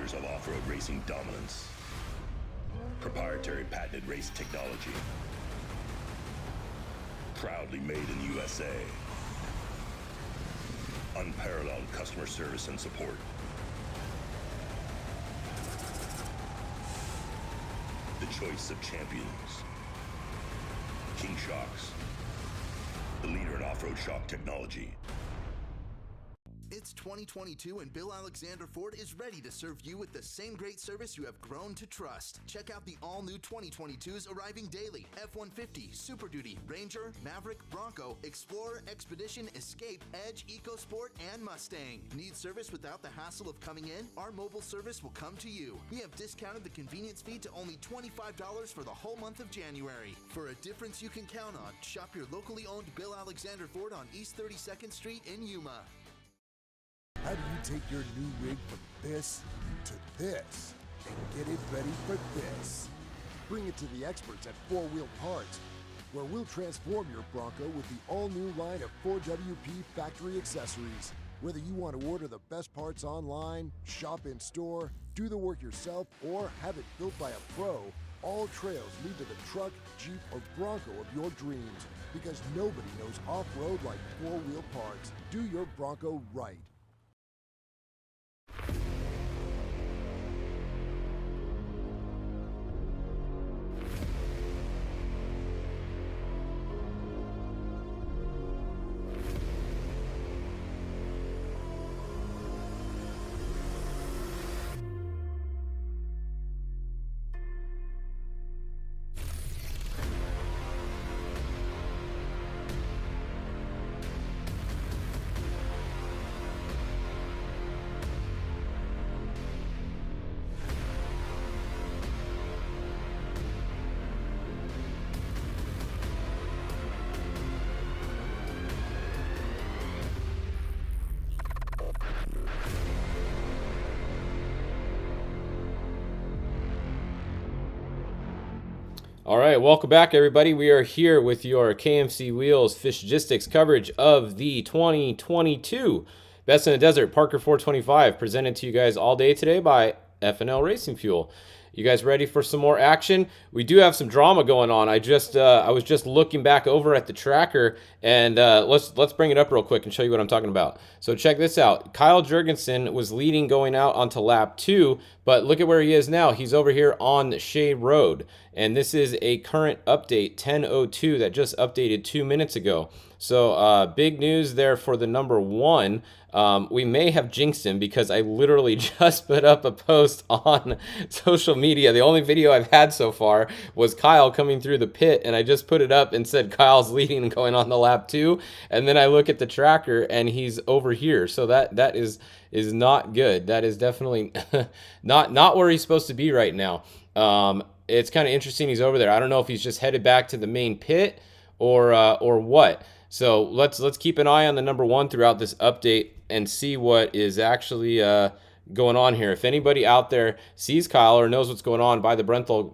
years of off-road racing dominance. Proprietary patented race technology. Proudly made in the USA. Unparalleled customer service and support. The choice of champions. King Shocks. The leader in off-road shock technology. It's 2022 and Bill Alexander Ford is ready to serve you with the same great service you have grown to trust. Check out the all-new 2022s arriving daily. F-150, Super Duty, Ranger, Maverick, Bronco, Explorer, Expedition, Escape, Edge, EcoSport, and Mustang. Need service without the hassle of coming in? Our mobile service will come to you. We have discounted the convenience fee to only $25 for the whole month of January. For a difference you can count on, shop your locally owned Bill Alexander Ford on East 32nd Street in Yuma. How do you take your new rig from this to this and get it ready for this? Bring it to the experts at 4 Wheel Parts, where we'll transform your Bronco with the all-new line of 4WP factory accessories. Whether you want to order the best parts online, shop in store, do the work yourself, or have it built by a pro, all trails lead to the truck, Jeep, or Bronco of your dreams, because nobody knows off-road like 4 Wheel Parts. Do your Bronco right. All right, welcome back, everybody. We are here with your KMC Wheels Fishgistics coverage of the 2022 Best in the Desert Parker 425, presented to you guys all day today by F&L Racing Fuel. You guys ready for some more action? We do have some drama going on. I was just looking back over at the tracker, and let's bring it up real quick and show you what I'm talking about. So check this out. Kyle Jurgensen was leading going out onto lap 2, but look at where he is now. He's over here on Shea Road, and this is a current update, 10:02, that just updated 2 minutes ago. So big news there for the number 1. We may have jinxed him because I literally just put up a post on social media. The only video I've had so far was Kyle coming through the pit, and I just put it up and said Kyle's leading and going on the lap 2, and then I look at the tracker and he's over here. So that is not good. That is definitely not where he's supposed to be right now. It's kind of interesting he's over there. I don't know if he's just headed back to the main pit or what. So let's keep an eye on the number 1 throughout this update and see what is actually going on here. If anybody out there sees Kyle or knows what's going on by the Brenthal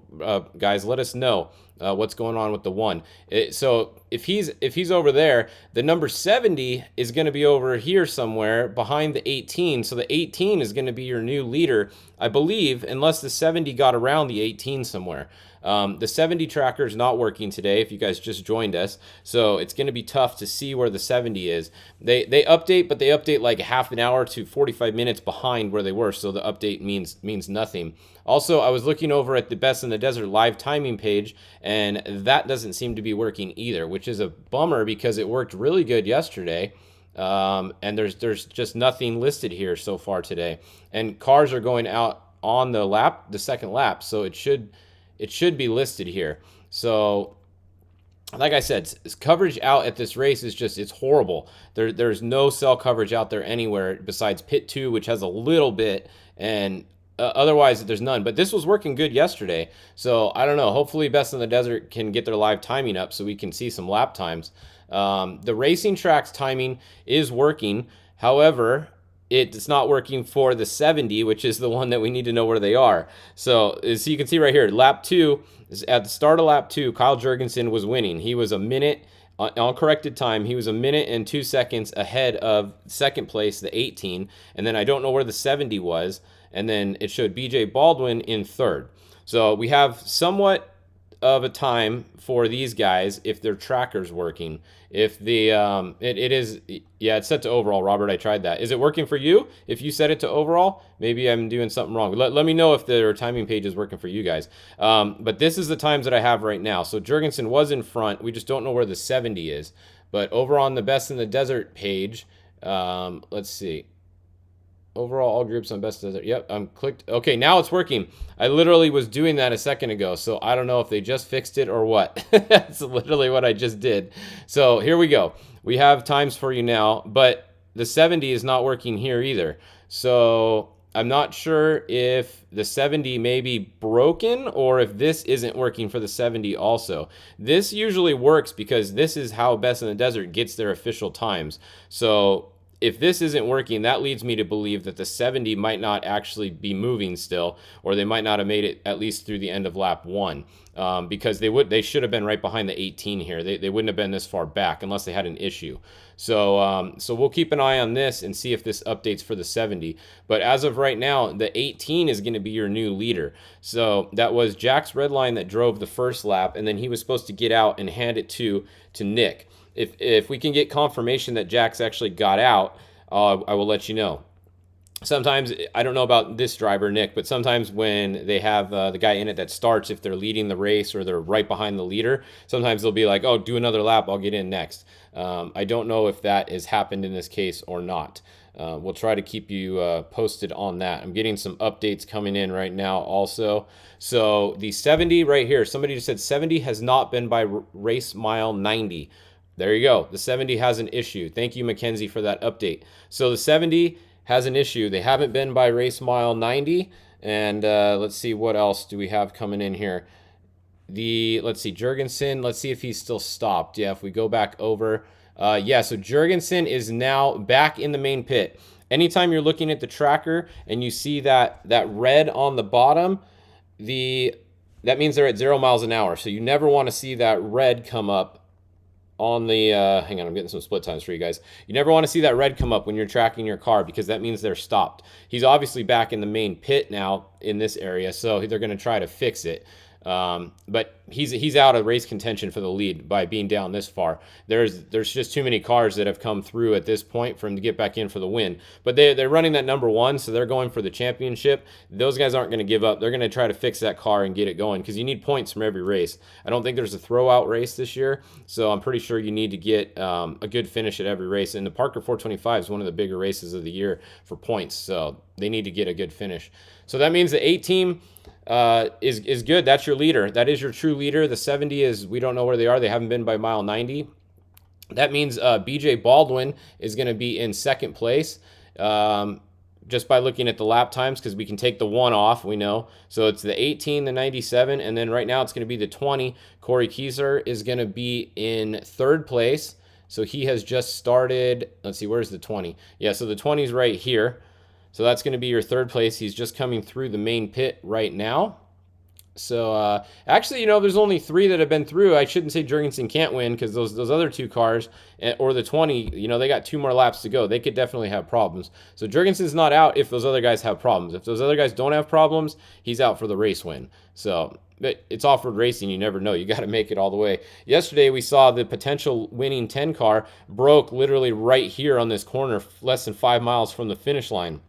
guys, let us know what's going on with the 1. So if he's over there, the number 70 is going to be over here somewhere behind the 18. So the 18 is going to be your new leader, I believe, unless the 70 got around the 18 somewhere. The 70 tracker is not working today if you guys just joined us, so it's going to be tough to see where the 70 is. They update, but they update like half an hour to 45 minutes behind where they were, so the update means nothing. Also, I was looking over at the Best in the Desert live timing page, and that doesn't seem to be working either, which is a bummer because it worked really good yesterday. And there's just nothing listed here so far today, and cars are going out on the second lap, so it should be listed here. So like I said, coverage out at this race is it's horrible. There's no cell coverage out there anywhere besides pit 2, which has a little bit, and otherwise there's none. But this was working good yesterday, so I don't know. Hopefully Best in the Desert can get their live timing up so we can see some lap times. The racing track's timing is working. However, it's not working for the 70, which is the one that we need to know where they are. So you can see right here, lap 2, at the start of lap 2, Kyle Jurgensen was winning. He was a minute, on corrected time, he was a minute and 2 seconds ahead of second place, the 18. And then I don't know where the 70 was. and then it showed BJ Baldwin in third. So we have somewhat of a time for these guys if their tracker's working. If the it is, yeah, it's set to overall. Robert, I tried that. Is it working for you? If you set it to overall, maybe I'm doing something wrong. Let me know if their timing page is working for you guys. But this is the times that I have right now. So Jurgensen was in front. We just don't know where the 70 is. But over on the Best in the Desert page, let's see. Overall, all groups on Best Desert. Yep, I'm clicked. Okay, now it's working. I literally was doing that a second ago, so I don't know if they just fixed it or what. That's literally what I just did. So here we go. We have times for you now, but the 70 is not working here either. So I'm not sure if the 70 may be broken or if this isn't working for the 70 also. This usually works because this is how Best in the Desert gets their official times. So if this isn't working, that leads me to believe that the 70 might not actually be moving still, or they might not have made it at least through the end of lap 1, because they should have been right behind the 18 here. They wouldn't have been this far back unless they had an issue. So so we'll keep an eye on this and see if this updates for the 70. But as of right now, the 18 is going to be your new leader. So that was Jack's Redline that drove the first lap, and then he was supposed to get out and hand it to Nick. If we can get confirmation that Jack's actually got out, I will let you know. Sometimes, I don't know about this driver, Nick, but sometimes when they have the guy in it that starts, if they're leading the race or they're right behind the leader, sometimes they'll be like, oh, do another lap, I'll get in next. I don't know if that has happened in this case or not. We'll try to keep you posted on that. I'm getting some updates coming in right now also. So the 70 right here, somebody just said 70 has not been by race mile 90. There you go. The 70 has an issue. Thank you, Mackenzie, for that update. So the 70 has an issue. They haven't been by race mile 90. And let's see, what else do we have coming in here? Let's see, Jurgensen. Let's see if he's still stopped. Yeah, if we go back over. Yeah, so Jurgensen is now back in the main pit. Anytime you're looking at the tracker and you see that red on the bottom, that means they're at 0 miles an hour. So you never want to see that red come up on the hang on, I'm getting some split times for you guys. You never want to see that red come up when you're tracking your car, because that means they're stopped. He's obviously back in the main pit now in this area, so they're going to try to fix it. But he's out of race contention for the lead by being down this far. There's just too many cars that have come through at this point for him to get back in for the win. But they're running that number 1, so they're going for the championship. Those guys aren't going to give up. They're going to try to fix that car and get it going, because you need points from every race. I don't think there's a throwout race this year, so I'm pretty sure you need to get a good finish at every race. And the Parker 425 is one of the bigger races of the year for points, so they need to get a good finish. So that means the 8 team is good. That's your leader. That is your true leader. The 70 is, we don't know where they are. They haven't been by mile 90. That means BJ Baldwin is going to be in second place, just by looking at the lap times, because we can take the 1 off, we know. So it's the 18, the 97, and then right now it's going to be the 20. Corey Kieser is going to be in third place. So he has just started. Let's see, where's the 20? Yeah, so the 20 is right here. So that's going to be your third place. He's just coming through the main pit right now. So actually, there's only 3 that have been through. I shouldn't say Jurgensen can't win, because those other 2 cars, or the 20, they got 2 more laps to go. They could definitely have problems. So Jurgensen's not out if those other guys have problems. If those other guys don't have problems, he's out for the race win. So but it's off-road racing. You never know. You got to make it all the way. Yesterday, we saw the potential winning 10 car broke literally right here on this corner, less than 5 miles from the finish line.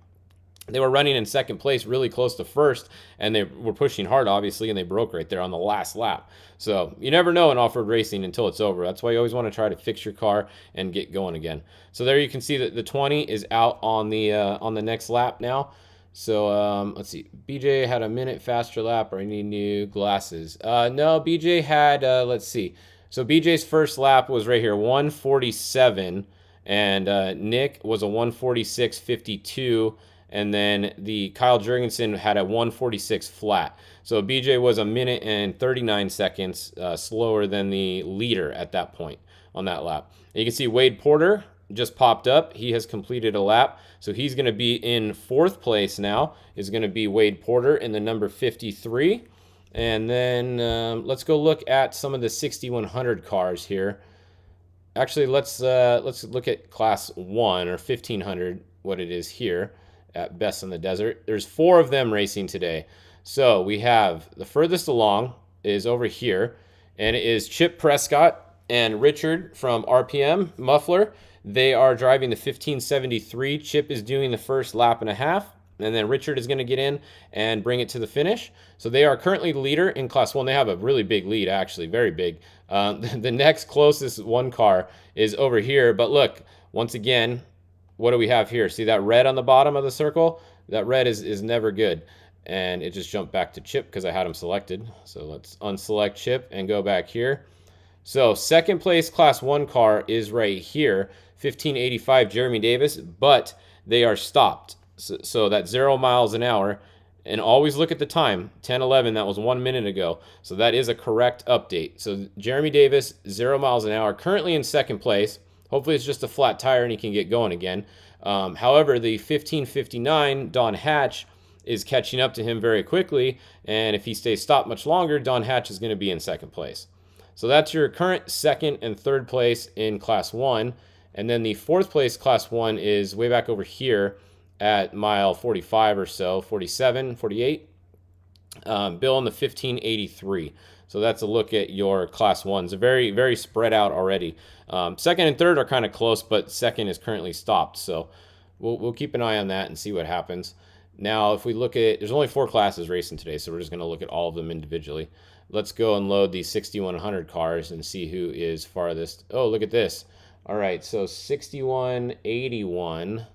They were running in second place, really close to first, and they were pushing hard, obviously, and they broke right there on the last lap. So you never know in off-road racing until it's over. That's why you always want to try to fix your car and get going again. So there you can see that the 20 is out on the next lap now. So let's see. BJ had a minute faster lap, or I need new glasses. No, BJ had, let's see. So BJ's first lap was right here, 1:47, and Nick was a 1:46.52. And then the Kyle Jurgensen had a 1:46 flat. So BJ was a minute and 39 seconds slower than the leader at that point on that lap. And you can see Wade Porter just popped up. He has completed a lap. So he's going to be in 4th place now, is going to be Wade Porter in the number 53. And then let's go look at some of the 6100 cars here. Actually, let's look at class 1 or 1500, what it is here. at Best in the Desert. There's 4 of them racing today. So we have the furthest along is over here, and it is Chip Prescott and Richard from RPM Muffler. They are driving the 1573. Chip is doing the first lap and a half, and then Richard is going to get in and bring it to the finish. So they are currently the leader in Class 1. They have a really big lead, actually, very big. The next closest one car is over here. But look, once again, what do we have here? See that red on the bottom of the circle? That red is never good. And it just jumped back to Chip because I had him selected. So let's unselect Chip and go back here. So second place Class 1 car is right here, 1585 Jeremy Davis, but they are stopped. So that's 0 miles an hour. And always look at the time, 10:11, that was 1 minute ago. So that is a correct update. So Jeremy Davis, 0 miles an hour, currently in second place. Hopefully it's just a flat tire and he can get going again. However, the 1559, Don Hatch, is catching up to him very quickly. And if he stays stopped much longer, Don Hatch is going to be in second place. So that's your current second and third place in Class 1. And then the fourth place Class 1 is way back over here at mile 45 or so, 47, 48. Bill in the 1583. So that's a look at your Class 1s. They're very, very spread out already. Second and third are kind of close, but second is currently stopped. So we'll keep an eye on that and see what happens. Now, if we look at, there's only 4 classes racing today, so we're just going to look at all of them individually. Let's go and load these 6100 cars and see who is farthest. Oh, look at this. All right, so 6181.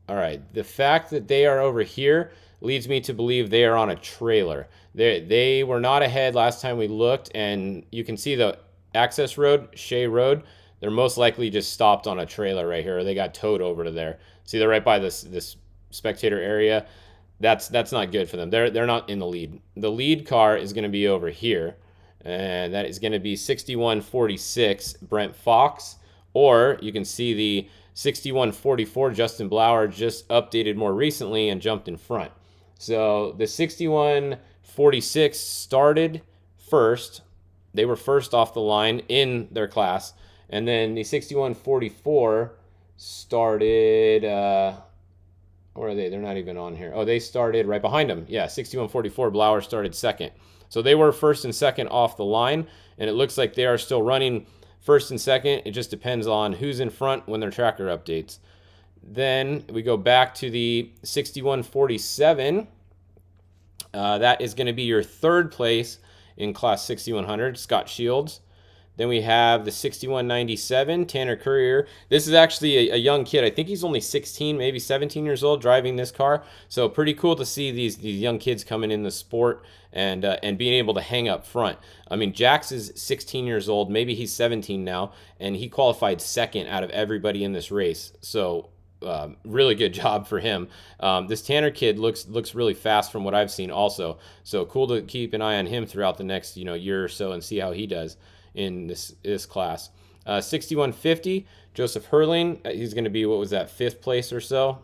All right, the fact that they are over here leads me to believe they are on a trailer. They were not ahead last time we looked, and you can see the access road, Shea Road. They're most likely just stopped on a trailer right here, or they got towed over to there. See, they're right by this spectator area. That's not good for them. They're not in the lead. The lead car is going to be over here, and that is going to be 6146 Brent Fox, or you can see the 6144 Justin Blauer just updated more recently and jumped in front. So the 6146 started first. They were first off the line in their class, and then the 6144 started where are they? They're not even on here. Oh, they started right behind them. Yeah, 6144 Blauer started second. So they were first and second off the line, and it looks like they are still running first and second. It just depends on who's in front when their tracker updates. Then we go back to the 6147. That is going to be your third place in Class 6100, Scott Shields. Then we have the 6197, Tanner Courier. This is actually a young kid. I think he's only 16, maybe 17 years old driving this car. So pretty cool to see these young kids coming in the sport and being able to hang up front. I mean, Jax is 16 years old. Maybe he's 17 now, and he qualified second out of everybody in this race. So really good job for him. This Tanner kid looks really fast from what I've seen also. So cool to keep an eye on him throughout the next year or so and see how he does in this class. 6150, Joseph Hurling. He's going to be, what was that, 5th place or so.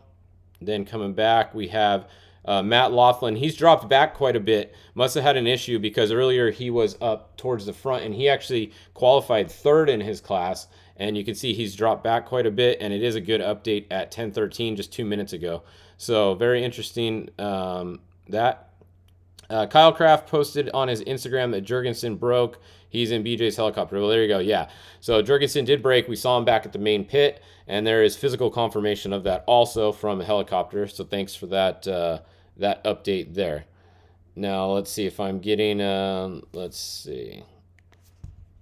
Then coming back, we have Matt Laughlin. He's dropped back quite a bit. Must have had an issue because earlier he was up towards the front, and he actually qualified 3rd in his class. And you can see he's dropped back quite a bit, and it is a good update at 10:13 just 2 minutes ago. So very interesting that. Kyle Kraft posted on his Instagram that Jurgensen broke. He's in BJ's helicopter. Well, there you go. Yeah. So Jurgensen did break. We saw him back at the main pit, and there is physical confirmation of that also from a helicopter. So thanks for that that update there. Now let's see if I'm getting. Let's see.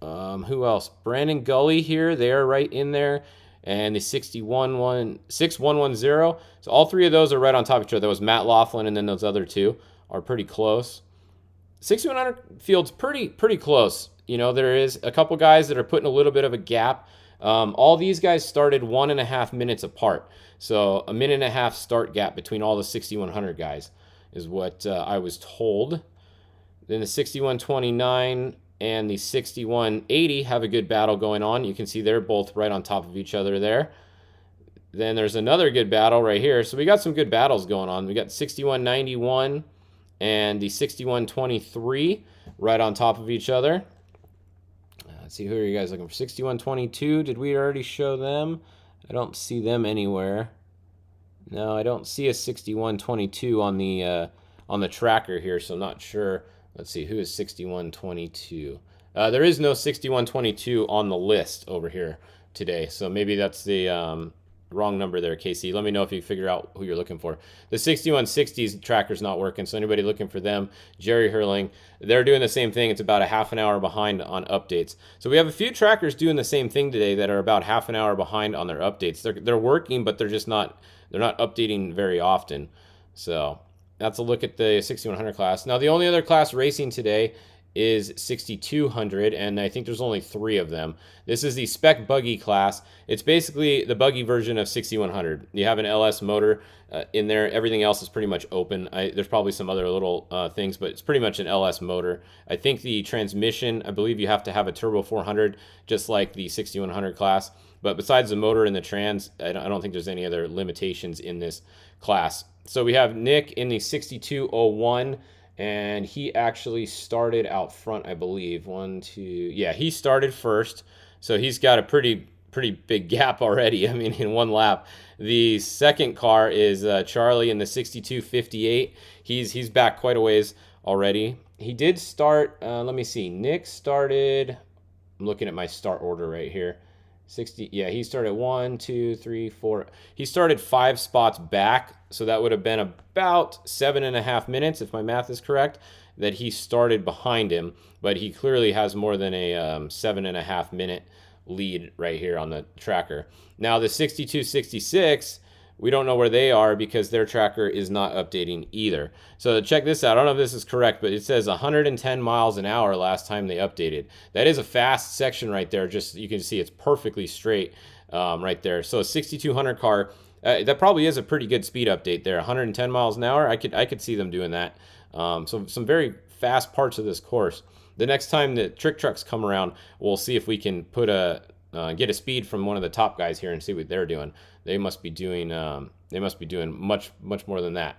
Who else? Brandon Gully here. They are right in there. And the 6110. So all 3 of those are right on top of each other. That was Matt Laughlin, and then those other 2 are pretty close. 6100 field's pretty close. There is a couple guys that are putting a little bit of a gap. All these guys started 1.5 minutes apart. So a minute and a half start gap between all the 6100 guys is what I was told. Then the 6129 and the 6180 have a good battle going on. You can see they're both right on top of each other there. Then there's another good battle right here. So we got some good battles going on. We got 6191 and the 6123 right on top of each other. Let's see, who are you guys looking for? 6122, did we already show them? I don't see them anywhere. No, I don't see a 6122 on the tracker here, so I'm not sure. Let's see, who is 6122? There is no 6122 on the list over here today, so maybe that's the wrong number there, Casey. Let me know if you figure out who you're looking for. The 6160s tracker's not working, so anybody looking for them, Jerry Hurling, they're doing the same thing. It's about a half an hour behind on updates. So we have a few trackers doing the same thing today that are about half an hour behind on their updates. They're working, but they're not updating very often. So that's a look at the 6100 class. Now the only other class racing today is 6200, and I think there's only 3 of them. This is the spec buggy class. It's basically the buggy version of 6100. You have an LS motor in there. Everything else is pretty much open. There's probably some other little things, but it's pretty much an LS motor. I think the transmission, I believe you have to have a turbo 400, just like the 6100 class. But besides the motor and the trans, I don't think there's any other limitations in this class. So we have Nick in the 6201. And he actually started out front, I believe. Yeah, he started first. So he's got a pretty big gap already. I mean, in one lap. The second car is Charlie in the 6258. He's back quite a ways already. He did start, let me see. Nick started, I'm looking at my start order right here. 60, yeah, he started 1, 2, 3, 4. He started 5 spots back, so that would have been about 7.5 minutes, if my math is correct, that he started behind him. But he clearly has more than a 7.5 minute lead right here on the tracker. Now the 6266, we don't know where they are because their tracker is not updating either. So check this out. I don't know if this is correct, but it says 110 miles an hour last time they updated. That is a fast section right there. Just you can see it's perfectly straight right there. So a 6200 car, that probably is a pretty good speed update there. 110 miles an hour. I could see them doing that. So some very fast parts of this course. The next time the trick trucks come around, we'll see if we can put get a speed from one of the top guys here and see what they're doing. They must be doing much more than that.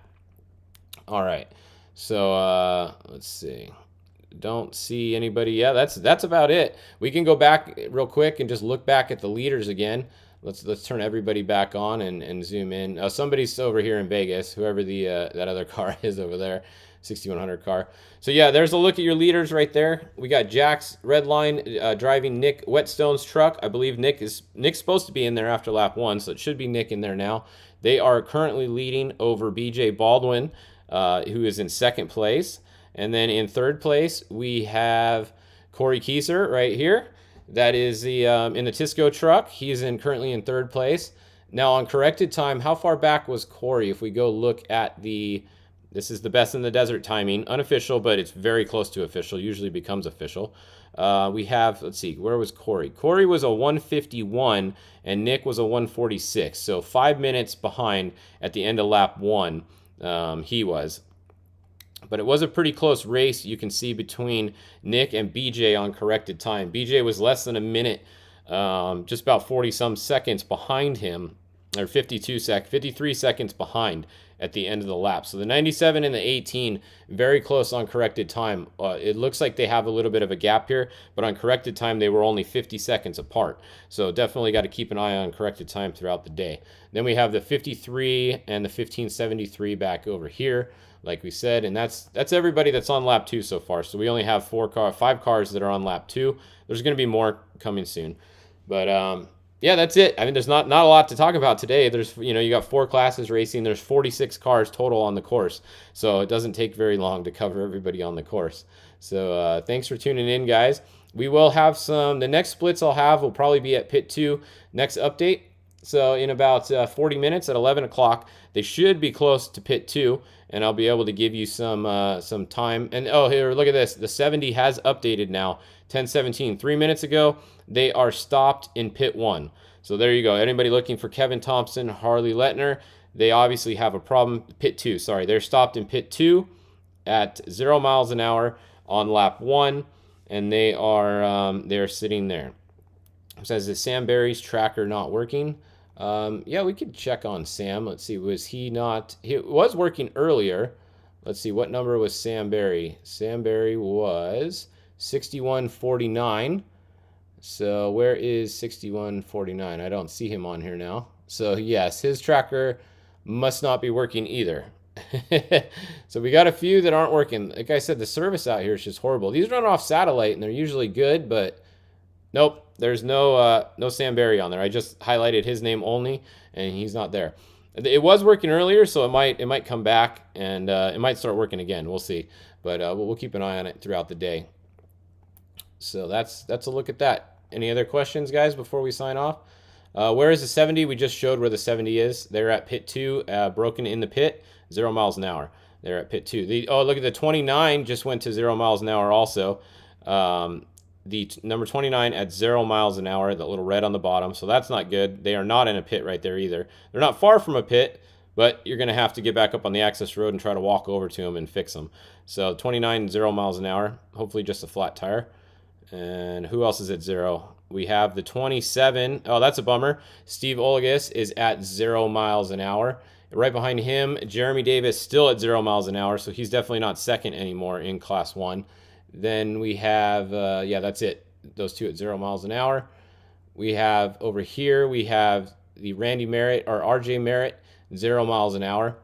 All right, so let's see. Don't see anybody. Yeah, that's about it. We can go back real quick and just look back at the leaders again. Let's turn everybody back on and zoom in. Somebody's over here in Vegas, whoever the that other car is over there, 6100 car. So yeah, there's a look at your leaders right there. We got Jack's red line driving Nick Whetstone's truck. I believe Nick's supposed to be in there after lap 1, so it should be Nick in there now. They are currently leading over BJ Baldwin, who is in 2nd place. And then in 3rd place, we have Corey Kieser right here. That is the in the Tisco truck. He's currently in 3rd place. Now on corrected time, how far back was Corey? If we go look at this is the best in the desert timing, unofficial, but it's very close to official. Usually becomes official. We have, let's see, where was Corey? Corey was a 151 and Nick was a 146. So 5 minutes behind at the end of lap 1. He was. But it was a pretty close race, you can see, between Nick and BJ on corrected time. BJ was less than a minute, just about 40-some seconds behind him, or 53 seconds behind at the end of the lap. So the 97 and the 18, very close on corrected time. It looks like they have a little bit of a gap here, but on corrected time, they were only 50 seconds apart. So definitely got to keep an eye on corrected time throughout the day. Then we have the 53 and the 1573 back over here, like we said, and that's everybody that's on lap 2 so far. So we only have 5 cars that are on lap 2. There's going to be more coming soon. But yeah, that's it. I mean, there's not a lot to talk about today. There's, you got 4 classes racing. There's 46 cars total on the course. So it doesn't take very long to cover everybody on the course. So thanks for tuning in, guys. We will have the next splits I'll have will probably be at pit 2 next update. So in about 40 minutes at 11 o'clock, they should be close to pit 2, and I'll be able to give you some time. And oh, here, look at this. The 70 has updated now, 10:17. 3 minutes ago, they are stopped in pit 1. So there you go. Anybody looking for Kevin Thompson, Harley Letner, they obviously have a problem. Pit 2, sorry. They're stopped in pit 2 at 0 miles an hour on lap 1, and they're sitting there. It says, is Sam Barry's tracker not working? Yeah, we could check on Sam. Let's see, was he not? He was working earlier. Let's see, what number was Sam Barry? Sam Barry was 6149. So where is 6149? I don't see him on here now. So yes, his tracker must not be working either. So we got a few that aren't working. Like I said, the service out here is just horrible. These run off satellite and they're usually good, but nope, there's no Sam Berry on there. I just highlighted his name only, and he's not there. It was working earlier, so it might come back, and it might start working again. We'll see, but we'll keep an eye on it throughout the day. So that's a look at that. Any other questions, guys, before we sign off? Where is the 70? We just showed where the 70 is. They're at pit 2, broken in the pit, 0 miles an hour. They're at pit 2. Oh, look at the 29 just went to 0 miles an hour also. The number 29 at 0 miles an hour, the little red on the bottom. So that's not good. They are not in a pit right there either. They're not far from a pit, but you're going to have to get back up on the access road and try to walk over to them and fix them. So 29, 0 miles an hour, hopefully just a flat tire. And who else is at 0? We have the 27. Oh, that's a bummer. Steve Olagus is at 0 miles an hour. Right behind him, Jeremy Davis still at 0 miles an hour, so he's definitely not second anymore in Class 1. Then we have, yeah, that's it. Those two at 0 miles an hour. We have over here, we have the Randy Merritt, or RJ Merritt, 0 miles an hour.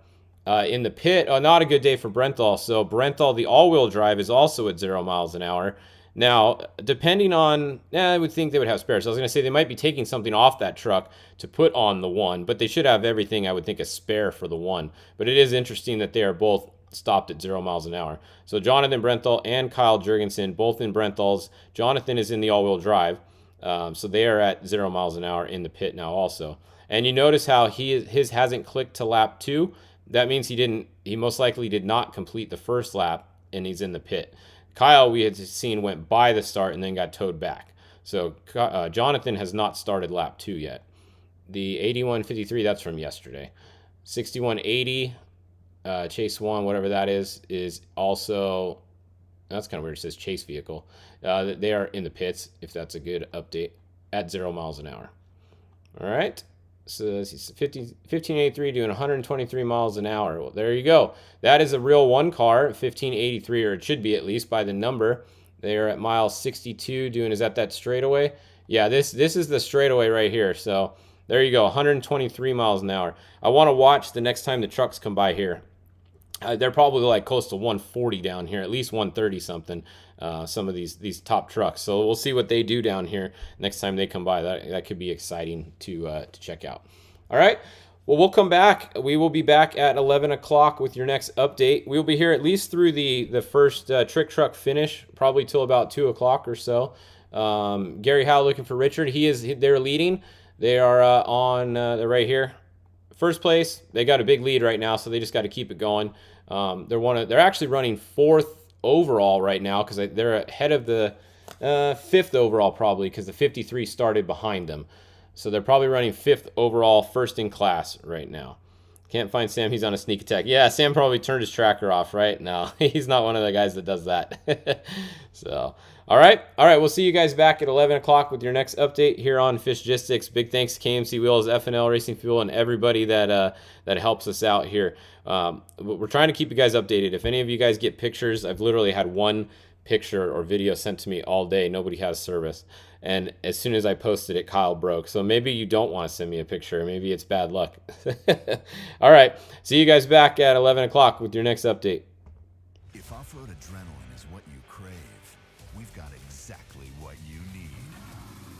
In the pit, not a good day for Brenthal. So Brenthal, the all-wheel drive, is also at 0 miles an hour. Now, depending on, I would think they would have spares. So I was going to say they might be taking something off that truck to put on the one, but they should have everything, I would think, a spare for the one. But it is interesting that they are both stopped at 0 miles an hour. So Jonathan Brenthal and Kyle Jurgensen, both in Brenthal's. Jonathan is in the all-wheel drive, so they are at 0 miles an hour in the pit now also. And you notice how his hasn't clicked to lap 2. That means he most likely did not complete the first lap, and he's in the pit. Kyle, we had seen, went by the start and then got towed back. So Jonathan has not started lap 2 yet. The 81.53, that's from yesterday. 61.80, Chase 1, whatever that is also, that's kind of weird, it says Chase vehicle. They are in the pits, if that's a good update, at 0 miles an hour. All right. So 1583 doing 123 miles an hour. Well, there you go. That is a real one car, 1583, or it should be at least by the number. They are at mile 62 doing, is that straightaway? Yeah, this is the straightaway right here. So there you go, 123 miles an hour. I want to watch the next time the trucks come by here. They're probably like close to 140 down here, at least 130 something. Some of these top trucks. So we'll see what they do down here next time they come by. That could be exciting to check out. All right. Well, we'll come back. We will be back at 11 o'clock with your next update. We'll be here at least through the first trick truck finish, probably till about 2 o'clock or so. Gary Howe looking for Richard. They're leading. They are they're right here. First place. They got a big lead right now, so they just got to keep it going. They're actually running 4th overall right now because they're ahead of the 5th overall probably because the 53 started behind them. So they're probably running 5th overall, first in class right now. Can't find Sam. He's on a sneak attack. Yeah, Sam probably turned his tracker off, right? No, he's not one of the guys that does that. So, all right. We'll see you guys back at 11 o'clock with your next update here on Fishgistics. Big thanks to KMC Wheels, FNL Racing Fuel, and everybody that helps us out here. We're trying to keep you guys updated. If any of you guys get pictures, I've literally had one picture or video sent to me all day. Nobody has service. And as soon as I posted it, Kyle broke. So maybe you don't want to send me a picture. Maybe it's bad luck. All right. See you guys back at 11 o'clock with your next update. If off-road adrenaline is what you crave, we've got exactly what you need.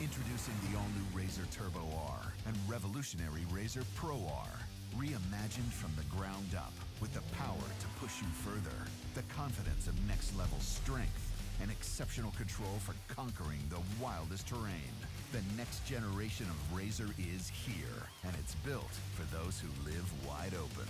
Introducing the all-new RZR Turbo R and revolutionary RZR Pro R. Reimagined from the ground up with the power to push you further, the confidence of next-level strength, and exceptional control for conquering the wildest terrain. The next generation of RZR is here, and it's built for those who live wide open.